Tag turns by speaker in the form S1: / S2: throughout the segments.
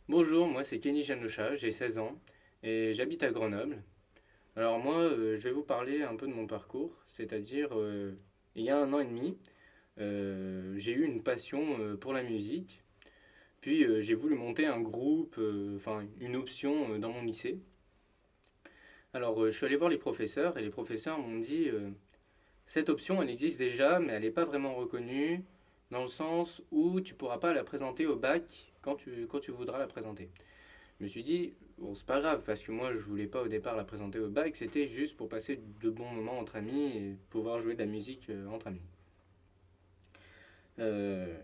S1: Bonjour, moi c'est Kenny Janoucha, j'ai 16 ans et j'habite à Grenoble. Alors moi, je vais vous parler un peu de mon parcours, c'est-à-dire il y a 1 an et demi, j'ai eu une passion pour la musique, puis j'ai voulu monter un groupe, enfin une option dans mon lycée. Alors je suis allé voir les professeurs et les professeurs m'ont dit cette option elle existe déjà mais elle n'est pas vraiment reconnue dans le sens où tu pourras pas la présenter au bac quand tu voudras la présenter. Je me suis dit, bon, c'est pas grave, parce que moi, je voulais pas au départ la présenter au bac, c'était juste pour passer de bons moments entre amis et pouvoir jouer de la musique entre amis.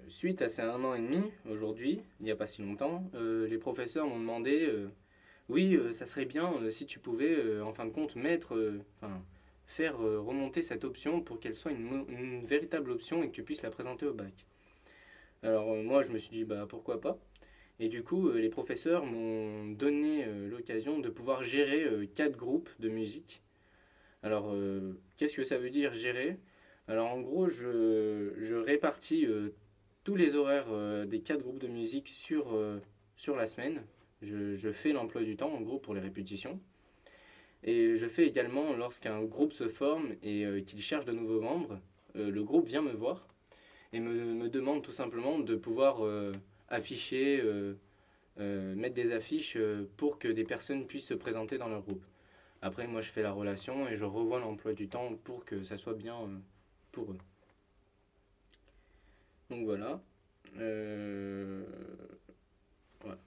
S1: Suite à ces 1 an et demi, aujourd'hui, il n'y a pas si longtemps, les professeurs m'ont demandé, oui, ça serait bien si tu pouvais, en fin de compte, enfin, faire remonter cette option pour qu'elle soit une véritable option et que tu puisses la présenter au bac. Alors moi, je me suis dit, bah pourquoi pas. Et du coup, les professeurs m'ont donné l'occasion de pouvoir gérer 4 groupes de musique. Alors, qu'est-ce que ça veut dire gérer? Alors, en gros, je répartis tous les horaires des 4 groupes de musique sur la semaine. Je fais l'emploi du temps, en gros, pour les répétitions. Et je fais également, lorsqu'un groupe se forme et qu'il cherche de nouveaux membres, le groupe vient me voir et me demande tout simplement de pouvoir afficher mettre des affiches pour que des personnes puissent se présenter dans leur groupe. Après, moi, je fais la relation et je revois l'emploi du temps pour que ça soit bien pour eux. Donc voilà. Euh, voilà.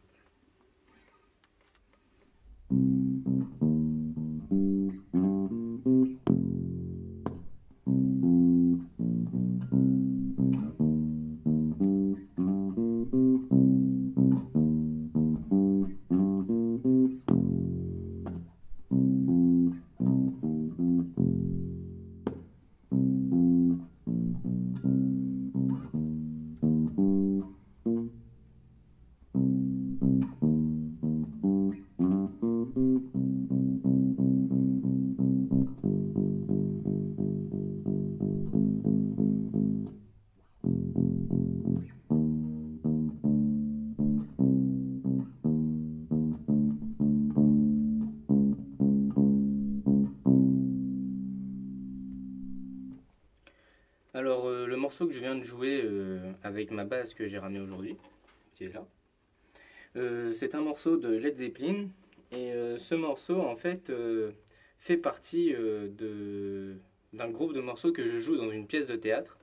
S1: Alors, le morceau que je viens de jouer avec ma basse que j'ai ramené aujourd'hui, qui est là, c'est un morceau de Led Zeppelin. Et ce morceau, en fait, fait partie d'un groupe de morceaux que je joue dans une pièce de théâtre.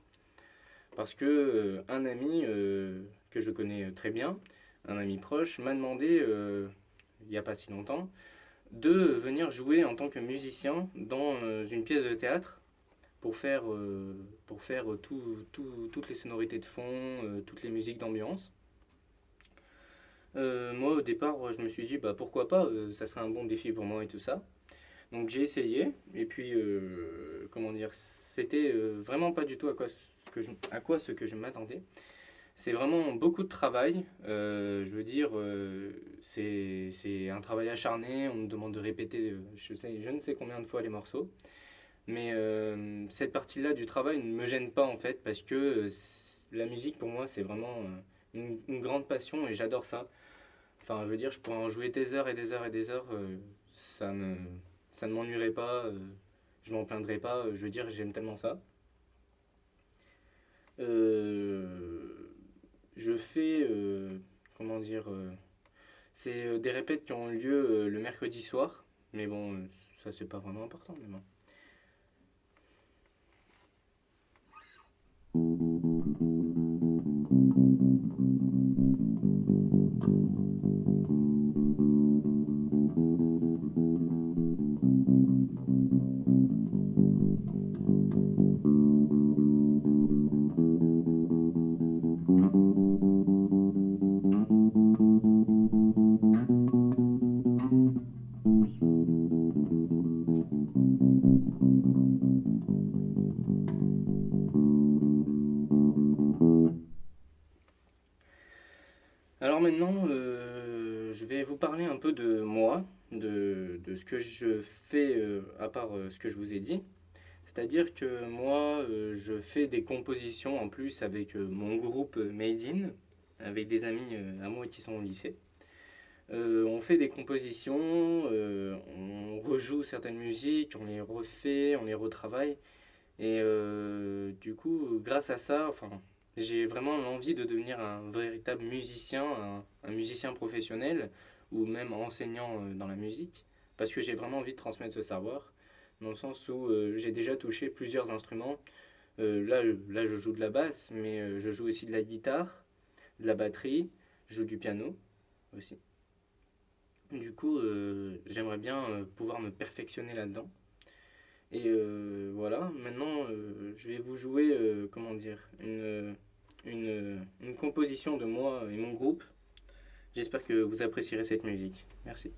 S1: Parce que un ami que je connais très bien, un ami proche, m'a demandé, il n'y a pas si longtemps, de venir jouer en tant que musicien dans une pièce de théâtre pour faire toutes les sonorités de fond, toutes les musiques d'ambiance. Moi, au départ, je me suis dit, bah, pourquoi pas, ça serait un bon défi pour moi et tout ça. Donc j'ai essayé, et puis, comment dire, c'était vraiment pas du tout à quoi ce que je m'attendais. C'est vraiment beaucoup de travail. Je veux dire, c'est un travail acharné. On me demande de répéter, je ne sais combien de fois les morceaux. Mais cette partie-là du travail ne me gêne pas en fait, parce que la musique pour moi c'est vraiment une grande passion et j'adore ça. Enfin, je veux dire, je pourrais en jouer des heures et des heures et des heures. Ça me, ça ne m'ennuierait pas. Je m'en plaindrais pas. Je veux dire, j'aime tellement ça. Euh, je fais, comment dire, c'est des répètes qui ont lieu le mercredi soir, mais bon, ça c'est pas vraiment important, mais bon. Alors maintenant, je vais vous parler un peu de moi, de ce que je fais à part ce que je vous ai dit. C'est-à-dire que moi, je fais des compositions en plus avec mon groupe Made In, avec des amis à moi qui sont au lycée. On fait des compositions, on rejoue certaines musiques, on les refait, on les retravaille. Et du coup, grâce à ça, enfin, j'ai vraiment l'envie de devenir un véritable musicien, un musicien professionnel ou même enseignant dans la musique, parce que j'ai vraiment envie de transmettre ce savoir, dans le sens où j'ai déjà touché plusieurs instruments. Là, je joue de la basse, mais je joue aussi de la guitare, de la batterie, je joue du piano aussi. Du coup, j'aimerais bien pouvoir me perfectionner là-dedans. Et voilà, maintenant, je vais vous jouer, comment dire, une composition de moi et mon groupe. J'espère que vous apprécierez cette musique. Merci.